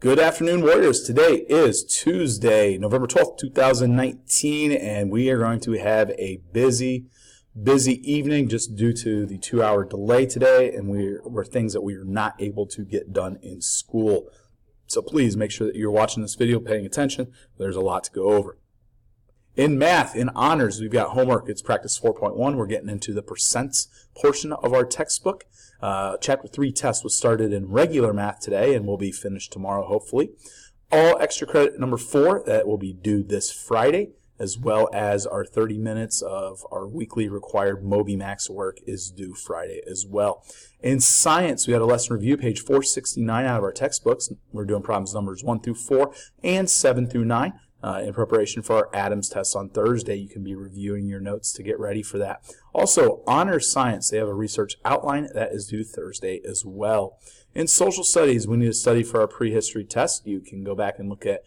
Good afternoon, Warriors. Today is Tuesday, November 12th, 2019, and we are going to have a busy evening just due to the 2-hour delay today, and were things that we are not able to get done in school. So please make sure that you're watching this video, paying attention. There's a lot to go over. In math, in honors, we've got homework. It's practice 4.1. We're getting into the percents portion of our textbook. Chapter 3 test was started in regular math today and will be finished tomorrow, hopefully. All extra credit number 4, that will be due this Friday, as well as our 30 minutes of our weekly required Moby Max work is due Friday as well. In science, we had a lesson review, page 469 out of our textbooks. We're doing problems numbers 1 through 4 and 7 through 9. In preparation for our Adams test on Thursday, you can be reviewing your notes to get ready for that. Also, Honors Science, they have a research outline that is due Thursday as well. In social studies, we need to study for our prehistory test. You can go back and look at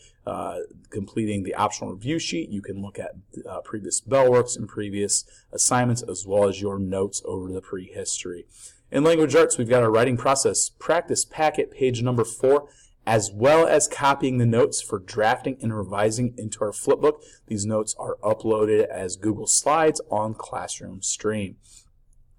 completing the optional review sheet. You can look at previous bell works and previous assignments, as well as your notes over the prehistory. In language arts, we've got our writing process practice packet, page number 4. As well as copying the notes for drafting and revising into our flipbook. These notes are uploaded as Google Slides on Classroom Stream.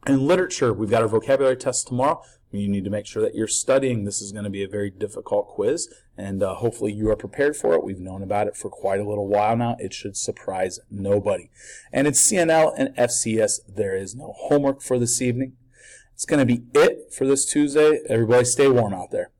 In literature, we've got our vocabulary test tomorrow. You need to make sure that you're studying. This is going to be a very difficult quiz, and hopefully you are prepared for it. We've known about it for quite a little while now. It should surprise nobody. And in CNL and FCS, there is no homework for this evening. It's going to be it for this Tuesday. Everybody stay warm out there.